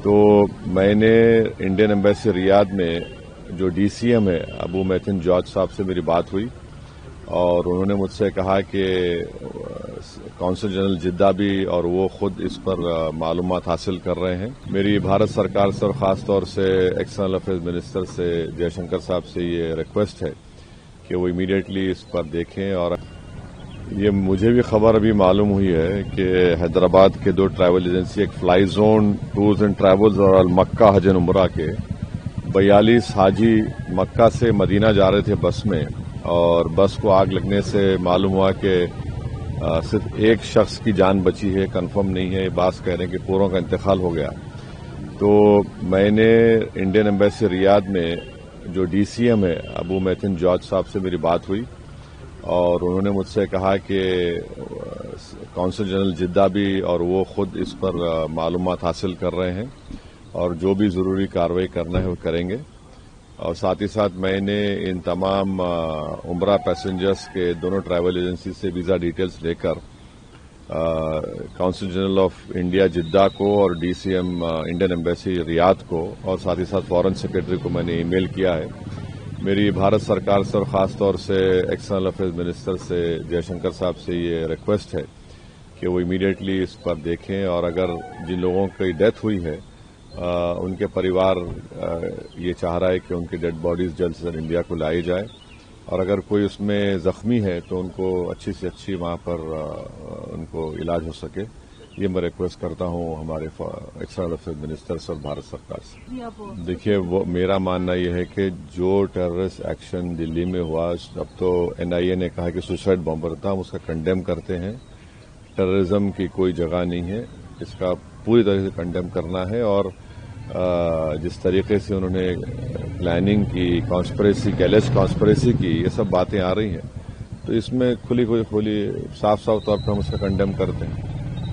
تو میں نے انڈین ایمبیسی ریاض میں جو ڈی سی ایم ہے ابو میتھن جارج صاحب سے میری بات ہوئی اور انہوں نے مجھ سے کہا کہ کونسل جنرل جدہ بھی اور وہ خود اس پر معلومات حاصل کر رہے ہیں. میری بھارت سرکار سے اور خاص طور سے ایکسٹرنل افیئرز منسٹر سے جے شنکر صاحب سے یہ ریکویسٹ ہے کہ وہ امیڈیٹلی اس پر دیکھیں. اور یہ مجھے بھی خبر ابھی معلوم ہوئی ہے کہ حیدرآباد کے 2 ٹریول ایجنسی ایک fly zone tours and travels اور المکہ حج عمرہ کے 42 حاجی مکہ سے مدینہ جا رہے تھے بس میں، اور بس کو آگ لگنے سے معلوم ہوا کہ صرف ایک شخص کی جان بچی ہے، کنفرم نہیں ہے. بعض کہہ رہے ہیں کہ پوروں کا انتقال ہو گیا. تو میں نے انڈین ایمبیسی ریاض میں جو ڈی سی ایم ہے ابو میتھن جارج صاحب سے میری بات ہوئی اور انہوں نے مجھ سے کہا کہ کونسل جنرل جدہ بھی اور وہ خود اس پر معلومات حاصل کر رہے ہیں اور جو بھی ضروری کارروائی کرنا ہے وہ کریں گے. اور ساتھ ہی ساتھ میں نے ان تمام عمرہ پیسنجرز کے دونوں ٹریول ایجنسی سے ویزا ڈیٹیلز لے کر consul general of India Jeddah کو اور D C M Indian embassy Riyadh کو اور ساتھ ہی ساتھ فارن سیکرٹری کو میں نے ای میل کیا ہے. میری بھارت سرکار سے اور خاص طور سے ایکسٹرنل افیئرز منسٹر سے جے شنکر صاحب سے یہ ریکویسٹ ہے کہ وہ امیڈیٹلی اس پر دیکھیں. اور اگر جن لوگوں کی ڈیتھ ہوئی ہے ان کے پریوار یہ چاہ رہا ہے کہ ان کی ڈیڈ باڈیز جلد سے جلد انڈیا کو لائی جائے، اور اگر کوئی اس میں زخمی ہے تو ان کو اچھی سے اچھی وہاں پر ان کو علاج ہو سکے. یہ میں ریکویسٹ کرتا ہوں ہمارے ایکسٹرنل افیئرز منسٹر سے اور بھارت سرکار سے. دیکھیے، میرا ماننا یہ ہے کہ جو ٹیررسٹ ایکشن دلی میں ہوا، اب تو NIA نے کہا کہ سوسائڈ بمبر تھا، ہم اس کا کنڈیم کرتے ہیں. ٹیررزم کی کوئی جگہ نہیں ہے، اس کا پوری طرح سے کنڈیم کرنا ہے. اور جس طریقے سے انہوں نے پلاننگ کی، کیلس کانسپریسی کی، یہ سب باتیں آ رہی ہیں، تو اس میں کھلی صاف طور پر ہم اس کا کنڈیم کرتے ہیں.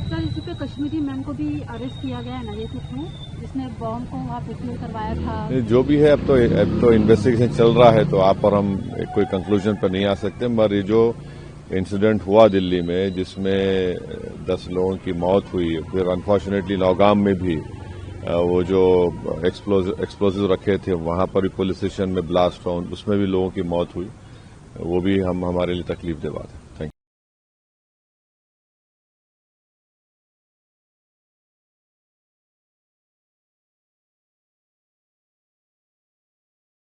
سر، اسی پہ کشمیری مین کو بھی اریسٹ کیا گیا ہے NIA کے تھرو، جس نے بام کو وہاں پہ کلیئر کروایا تھا. جو بھی ہے اب تو انویسٹیگیشن چل رہا ہے، تو آپ پر ہم کوئی کنکلوژن پر نہیں آ سکتے. مگر یہ جو انسیڈنٹ ہوا دلی میں جس میں 10 لوگوں کی موت ہوئی، پھر انفارچونیٹلی نوگام میں بھی وہ جو ایکسپلوزیو رکھے تھے وہاں پر بھی پولیس اسٹیشن میں بلاسٹ ہوا، اس میں بھی لوگوں کی موت ہوئی، وہ بھی ہمارے لیے تکلیف دہ بات ہے.